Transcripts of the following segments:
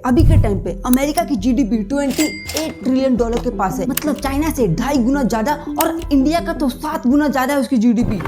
अभी के टाइम पे अमेरिका की जीडीपी 28 ट्रिलियन डॉलर के पास है। मतलब चाइना से 2.5 गुना ज्यादा और इंडिया का तो 7 गुना ज्यादा है उसकी जीडीपी।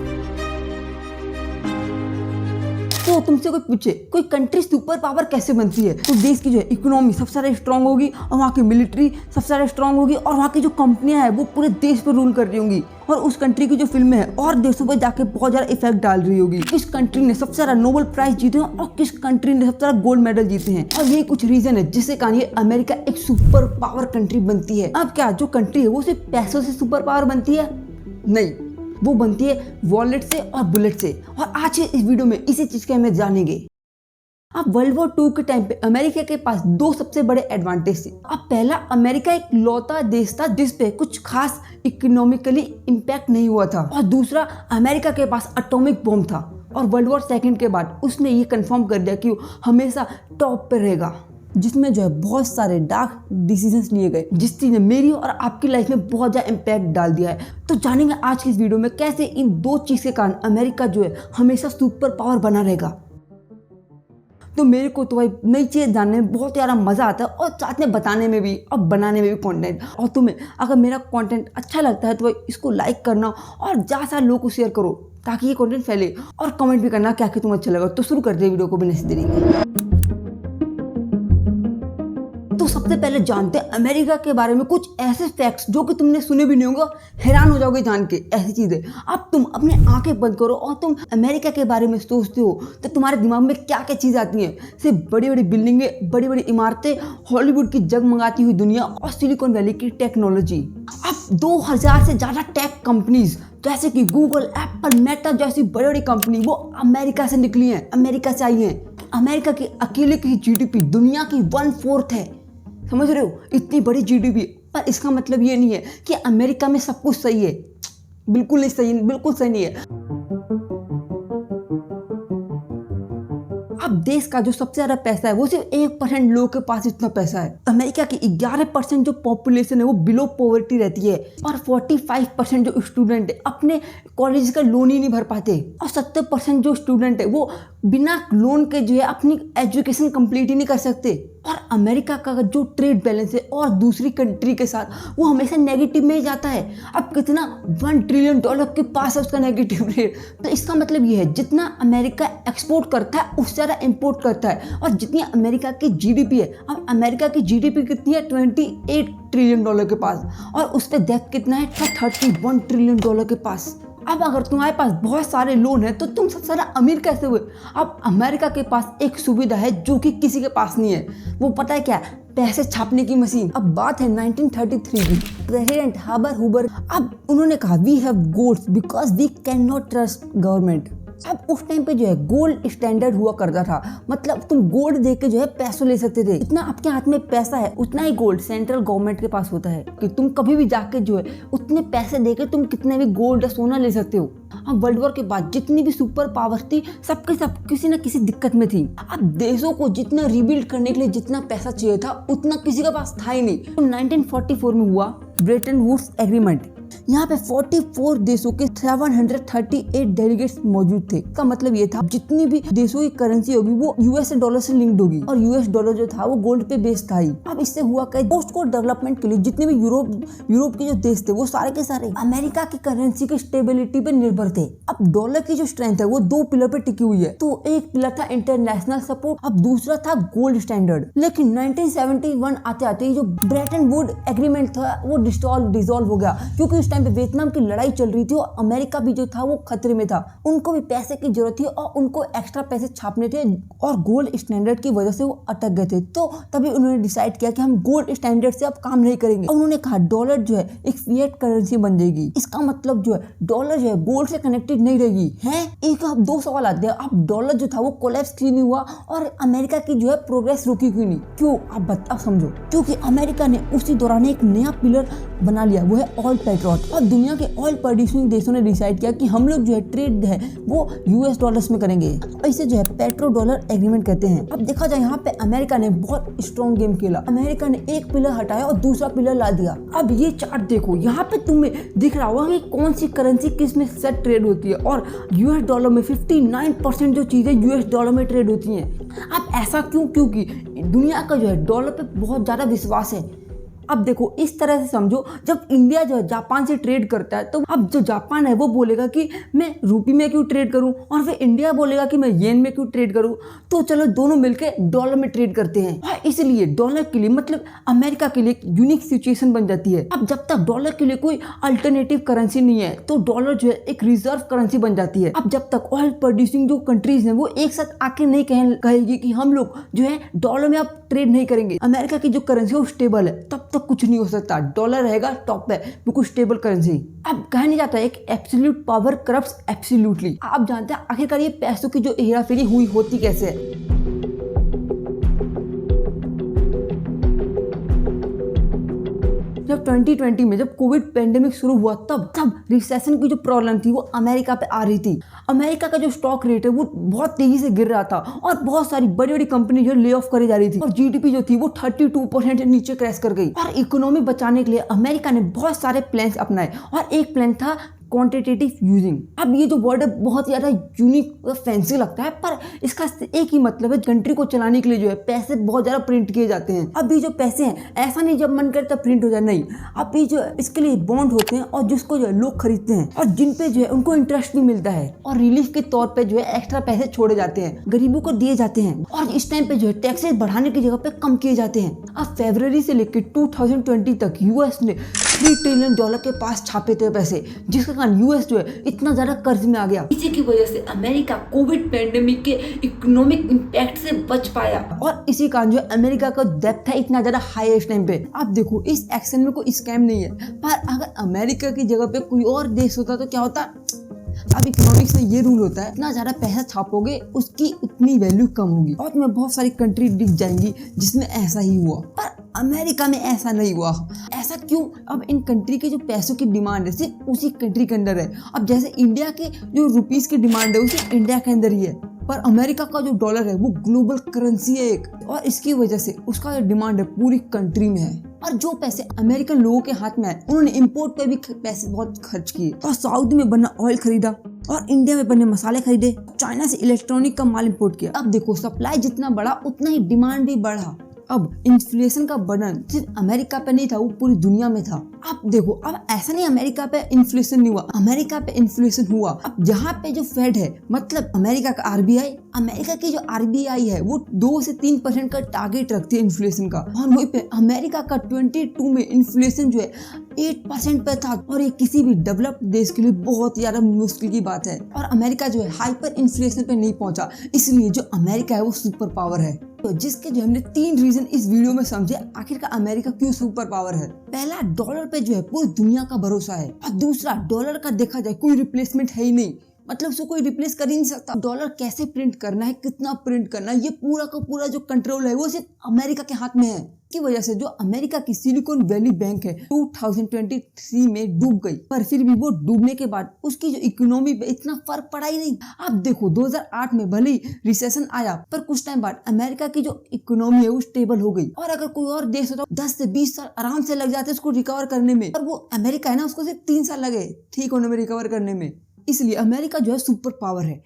तो तुमसे कोई पूछे कोई कंट्री सुपर पावर कैसे बनती है, तो देश की जो है इकोनॉमी सबसे ज्यादा स्ट्रांग होगी और वहाँ की मिलिट्री सबसे ज्यादा स्ट्रांग होगी और वहाँ की जो कंपनियां हैं वो पूरे देश पर रूल कर रही होंगी और उस कंट्री की जो फिल्में हैं और देशों पर जाके बहुत ज्यादा इफेक्ट डाल रही होगी। किस कंट्री ने सबसे ज्यादा नोबेल प्राइज जीते हैं और किस कंट्री ने सबसे ज्यादा गोल्ड मेडल जीते हैं, और ये कुछ रीजन है जिससे कारण ये अमेरिका एक सुपर पावर कंट्री बनती है। अब क्या जो कंट्री है वो सिर्फ पैसों से सुपर पावर बनती है? नहीं, वो बनती है वॉलेट से और बुलेट से। और आज के इस वीडियो में इसी चीज के हमें जानेंगे। अब वर्ल्ड वॉर 2 के टाइम पे अमेरिका के पास दो सबसे बड़े एडवांटेज थे। अब पहला, अमेरिका एक लौता देश था जिस पे कुछ खास इकोनॉमिकली इम्पैक्ट नहीं हुआ था, और दूसरा, अमेरिका के पास एटॉमिक बॉम्ब था और वर्ल्ड वॉर 2 के बाद उसने ये कंफर्म कर दिया कि वो हमेशा टॉप पे रहेगा, जिसमें जो है बहुत सारे डार्क डिसीजंस लिए गए जिस चीज ने मेरी और आपकी लाइफ में बहुत ज्यादा इम्पैक्ट डाल दिया है। तो जानेंगे आज की इस वीडियो में कैसे इन दो चीज के कारण अमेरिका जो है हमेशा सुपर पावर बना रहेगा। तो मेरे को तो भाई नई चीज जानने में बहुत यारा मजा आता है और साथ में बताने में भी और बनाने में भी कंटेंट। और तुम्हें अगर मेरा कंटेंट अच्छा लगता है तो भाई इसको लाइक करना और ज्यादा लोगों को शेयर करो ताकि ये कंटेंट फैले, और कमेंट भी करना क्या तुम्हें अच्छा लगा। तो शुरू करते हैं वीडियो को बिना देरी के। तो सबसे पहले जानते हैं अमेरिका के बारे में कुछ ऐसे फैक्ट्स जो कि तुमने सुने भी नहीं होंगे, हैरान हो जाओगे जान के ऐसी चीजें। अब तुम अपनी आंखें बंद करो और तुम अमेरिका के बारे में सोचते हो तो तुम्हारे दिमाग में क्या क्या चीजें आती हैं? सिर्फ बड़ी बड़ी बिल्डिंगें, बड़ी बड़ी इमारतें, हॉलीवुड की जगमगाती हुई दुनिया और सिलिकॉन वैली की टेक्नोलॉजी। अब 2000 से ज्यादा टेक कंपनीज जैसे कि गूगल, एप्पल, मेटा जैसी बड़ी बड़ी कंपनी वो अमेरिका से निकली हैं, अमेरिका से आई हैं। अमेरिका की अकेले की जीडीपी दुनिया की 1/4 है। समझ रहे हो, इतनी बड़ी जीडीपी। पर इसका मतलब ये नहीं है कि अमेरिका में सब कुछ सही है। बिल्कुल नहीं सही, बिल्कुल सही नहीं है। अब देश का जो सबसे ज्यादा पैसा है वो सिर्फ 1% लोगों के पास इतना पैसा है। अमेरिका की 11% जो पॉपुलेशन है वो बिलो पॉवर्टी रहती है और 45% जो स्टूडेंट है अपने कॉलेज का लोन ही नहीं भर पाते, और 70% जो स्टूडेंट है वो बिना लोन के जो है अपनी एजुकेशन कंप्लीट ही नहीं कर सकते। और अमेरिका का जो ट्रेड बैलेंस है और दूसरी कंट्री के साथ वो हमेशा नेगेटिव में ही जाता है। अब कितना 1 ट्रिलियन डॉलर के पास है उसका नेगेटिव रेट। तो इसका मतलब ये है जितना अमेरिका एक्सपोर्ट करता है उससे ज़्यादा इंपोर्ट करता है। और जितनी अमेरिका की जीडीपी है, अब अमेरिका की जीडीपी कितनी है? 28 ट्रिलियन डॉलर के पास, और उस पर डेट कितना है? 31 ट्रिलियन डॉलर के पास। अब अगर तुम्हारे पास बहुत सारे लोन है तो तुम सबसे ज्यादा अमीर कैसे हुए? अब अमेरिका के पास एक सुविधा है जो कि किसी के पास नहीं है। वो पता है क्या? पैसे छापने की मशीन। अब बात है 1933 की। प्रेसिडेंट हार्बर हुबर, अब उन्होंने कहा we have gold because we cannot नॉट ट्रस्ट गवर्नमेंट। अब उस टाइम पे जो है गोल्ड स्टैंडर्ड हुआ करता था, मतलब तुम गोल्ड दे के जो है पैसों ले सकते थे। इतना आपके हाथ में पैसा है उतना ही गोल्ड सेंट्रल गवर्नमेंट के पास होता है कि तुम कभी भी जाके जो है उतने पैसे दे के तुम कितने भी गोल्ड या सोना ले सकते हो। अब वर्ल्ड वॉर के बाद जितनी भी सुपर पावर थी सबके सब किसी न किसी दिक्कत में थी। अब देशों को जितना रिबिल्ड करने के लिए जितना पैसा चाहिए था उतना किसी के पास था ही नहीं। तो 1944 में हुआ ब्रेटन वुड्स एग्रीमेंट। यहाँ पे 44 देशों के 738 डेलीगेट्स मौजूद थे। इसका मतलब ये था जितनी भी देशों की करेंसी होगी वो यूएस डॉलर से लिंक्ड होगी, और यूएस डॉलर जो था वो गोल्ड पे बेस्ड था ही। अब इससे हुआ क्या, पोस्ट कोड डेवलपमेंट के लिए जितने भी यूरोप के जो देश थे वो सारे के सारे अमेरिका की करेंसी की स्टेबिलिटी पे निर्भर थे। अब डॉलर की जो स्ट्रेंथ है वो 2 पिलर पे टिकी हुई है। तो एक पिलर था इंटरनेशनल सपोर्ट, अब दूसरा था गोल्ड स्टैंडर्ड। लेकिन 1971 आते आते जो ब्रेटन वुड एग्रीमेंट था वो डिसॉल्व हो गया, क्योंकि उस टाइम पे वियतनाम की लड़ाई चल रही थी और अमेरिका भी जो था वो खतरे में था। उनको भी पैसे की जरूरत थी और उनको एक्स्ट्रा पैसे छापने थे, और गोल्ड स्टैंडर्ड की वजह से वो अटक गए थे। तो तभी उन्होंने डिसाइड किया कि हम गोल्ड स्टैंडर्ड से अब काम नहीं करेंगे। उन्होंने कहा डॉलर जो है एक फिएट करेंसी बन जाएगी। इसका मतलब जो है डॉलर जो है गोल्ड से कनेक्टेड नहीं रहेगी। है एक अब 2 सवाल आते हैं। अब डॉलर जो था वो कोलैप्स क्यों नहीं हुआ और अमेरिका की जो है प्रोग्रेस रुकी क्यों नहीं? क्यों? अब समझो, क्योंकि अमेरिका ने उसी दौरान एक नया पिलर बना लिया, वो है ऑयल पेट्रोल। लॉट। और दुनिया के ऑयल प्रोड्यूसिंग देशों ने डिसाइड किया कि हम लोग जो है ट्रेड है वो यूएस डॉलर्स में करेंगे। इसे जो है पेट्रो डॉलर एग्रीमेंट कहते हैं। अब देखा जाए यहाँ पे अमेरिका ने बहुत स्ट्रॉन्ग गेम खेला। अमेरिका ने एक पिलर हटाया और दूसरा पिलर ला दिया। अब ये चार्ट देखो, यहाँ पे तुम्हें दिख रहा होगा कि कौन सी करेंसी किस में सेट ट्रेड होती है और यूएस डॉलर में 59% जो चीजें यूएस डॉलर में ट्रेड होती हैं। अब ऐसा क्यों? क्योंकि दुनिया का जो है डॉलर पे बहुत ज्यादा विश्वास है। अब देखो इस तरह से समझो, जब इंडिया जो है जापान से ट्रेड करता है तो अब जो जापान है वो बोलेगा कि मैं रूपी में क्यों ट्रेड करूं, और फिर इंडिया बोलेगा कि मैं येन में क्यों ट्रेड करूं। तो चलो दोनों मिलकर डॉलर में ट्रेड करते हैं। और इसलिए डॉलर के लिए मतलब अमेरिका के लिए एक यूनिक सिचुएशन बन जाती है। अब जब तक डॉलर के लिए कोई अल्टरनेटिव करेंसी नहीं है तो डॉलर जो है एक रिजर्व करेंसी बन जाती है। अब जब तक ऑयल प्रोड्यूसिंग जो कंट्रीज हैं वो एक साथ आके नहीं कहेगी कि हम लोग जो है डॉलर में अब ट्रेड नहीं करेंगे, अमेरिका की जो करेंसी है वो स्टेबल है, तब तक कुछ नहीं हो सकता। डॉलर रहेगा टॉप पे, बिल्कुल स्टेबल करेंसी। अब कहा नहीं जाता एक एब्सोल्यूट पावर करप्ट्स एब्सोल्युटली। आप जानते हैं आखिरकार ये पैसों की जो हेराफेरी हुई होती कैसे है। जब 2020 में जब कोविड पेंडेमिक शुरू हुआ तब रिसेशन की जो प्रॉब्लम थी वो अमेरिका पे आ रही थी। अमेरिका का जो स्टॉक रेट है वो बहुत तेजी से गिर रहा था और बहुत सारी बड़ी बड़ी कंपनी जो ले ऑफ करी जा रही थी और जीडीपी जो थी वो 32% नीचे क्रैश कर गई। और इकोनॉमी बचाने के लिए अमेरिका ने बहुत सारे प्लान्स अपनाए और एक प्लान था क्वांटिटेटिव यूजिंग। अब ये जो वर्ड है बहुत ज्यादा यूनिक और फैंसी लगता है, पर इसका एक ही मतलब है कंट्री को चलाने के लिए जो है पैसे बहुत ज्यादा प्रिंट किए जाते हैं। अब ये जो पैसे हैं ऐसा नहीं जब मन करता प्रिंट हो जाए, नहीं, अब ये जो इसके लिए बॉन्ड होते हैं और जिसको जो है लोग खरीदते हैं और जिन पे जो है उनको इंटरेस्ट भी मिलता है और रिलीफ के तौर पे जो है एक्स्ट्रा पैसे छोड़े जाते हैं, गरीबों को दिए जाते हैं और इस टाइम पे जो है टैक्सेस बढ़ाने की जगह पे कम किए जाते हैं। अब फरवरी से लेकर 2020 तक यूएस ने $3 ट्रिलियन के पास छापे थे पैसे, जिसके कारण यूएस जो है इतना ज्यादा कर्ज में आ गया। इसी की वजह से अमेरिका कोविड पेंडेमिक के इकोनॉमिक इंपैक्ट से बच पाया और इसी कारण जो अमेरिका का डेब्ट है इतना ज्यादा हाई है इस टाइम पे। आप देखो इस एक्शन में कोई स्कैम नहीं है, पर अगर अमेरिका की जगह पे कोई और देश होता तो क्या होता। अब इकोनॉमिक्स में ये रूल होता है, इतना ज्यादा पैसा छापोगे उसकी उतनी वैल्यू कम होगी और तुम्हें बहुत सारी कंट्री दिख जाएंगी जिसमें ऐसा ही हुआ, पर अमेरिका में ऐसा नहीं हुआ। ऐसा क्यों? अब इन कंट्री के जो पैसों की डिमांड है सिर्फ उसी कंट्री के अंदर है। अब जैसे इंडिया के जो रुपीस की डिमांड है वो सिर्फ इंडिया के अंदर ही है, पर अमेरिका का जो डॉलर है वो ग्लोबल करेंसी है एक, और इसकी वजह से उसका जो डिमांड है पूरी कंट्री में है। और जो पैसे अमेरिकन लोगों के हाथ में आए उन्होंने इंपोर्ट पे भी पैसे बहुत खर्च किए और सऊदी में बना ऑयल खरीदा और इंडिया में बने मसाले खरीदे, चाइना से इलेक्ट्रॉनिक का माल इंपोर्ट किया। अब देखो सप्लाई जितना बढ़ा उतना ही डिमांड भी बढ़ा। अब इन्फ्लेशन का बर्डन सिर्फ अमेरिका पे नहीं था, वो पूरी दुनिया में था। अब देखो अब ऐसा नहीं अमेरिका पे इन्फ्लेशन नहीं हुआ, अमेरिका पे इन्फ्लेशन हुआ। अब जहाँ पे जो फेड है मतलब अमेरिका का आरबीआई, अमेरिका की जो आरबीआई है वो 2 से 3% का टारगेट रखती है इन्फ्लेशन का, और वहीं पे अमेरिका का 22 में इन्फ्लेशन जो है 8% पे था, और ये किसी भी डेवलप्ड देश के लिए बहुत ज्यादा मुश्किल की बात है। और अमेरिका जो है हाइपर इन्फ्लेशन पे नहीं पहुंचा, इसलिए जो अमेरिका है वो सुपर पावर है। तो जिसके जो हमने 3 रीजन इस वीडियो में समझे आखिरकार अमेरिका क्यों सुपर पावर है। पहला, डॉलर पे जो है पूरी दुनिया का भरोसा है, और दूसरा, डॉलर का देखा जाए कोई रिप्लेसमेंट है ही नहीं, मतलब उसको कोई रिप्लेस कर ही नहीं सकता। डॉलर कैसे प्रिंट करना है, कितना प्रिंट करना है, ये पूरा का पूरा जो कंट्रोल है वो सिर्फ अमेरिका के हाथ में है। की वजह से जो अमेरिका की सिलिकॉन वैली बैंक है 2023 में डूब गई, पर फिर भी वो डूबने के बाद उसकी जो इकोनॉमी पे इतना फर्क पड़ा ही नहीं। आप देखो 2008 में भले ही रिसेशन आया, पर कुछ टाइम बाद अमेरिका की जो इकोनॉमी है वो स्टेबल हो गई, और अगर कोई और देश होता 10 से 20 साल आराम से लग जाते उसको रिकवर करने में, और वो अमेरिका है ना उसको सिर्फ 3 साल लगे ठीक होने में, रिकवर करने में। इसलिए अमेरिका जो है सुपर पावर है।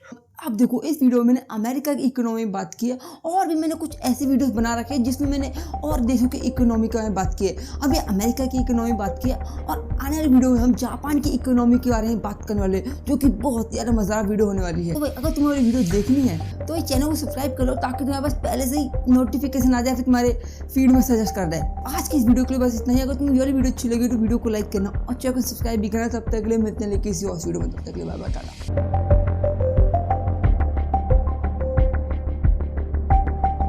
अब देखो इस वीडियो में मैंने अमेरिका की इकोनॉमी में बात की है, और भी मैंने कुछ ऐसे वीडियोस बना रखे हैं जिसमें मैंने और देशों की इकोनॉमी के बारे में बात की है। अब ये अमेरिका की इकोनॉमी बात की है, और आने वाली वीडियो में हम जापान की इकोनॉमी के बारे में बात करने वाले, जो कि बहुत ज़्यादा मजेदार वीडियो होने वाली है। तो भाई अगर तुम्हें वीडियो देखनी है तो ये चैनल को सब्सक्राइब कर लो, ताकि तुम्हारे पास पहले से ही नोटिफिकेशन आ जाए, फिर तुम्हारे फीड में सजेस्ट कर दे। आज की इस वीडियो के लिए बस इतना ही। अगर तुम्हें ये वीडियो अच्छी लगी तो वीडियो को लाइक करना और चैनल को सब्सक्राइब भी करना। तब तक के लिए मिलते हैं किसी और वीडियो में, तब तक के लिए बाय बाय, टाटा।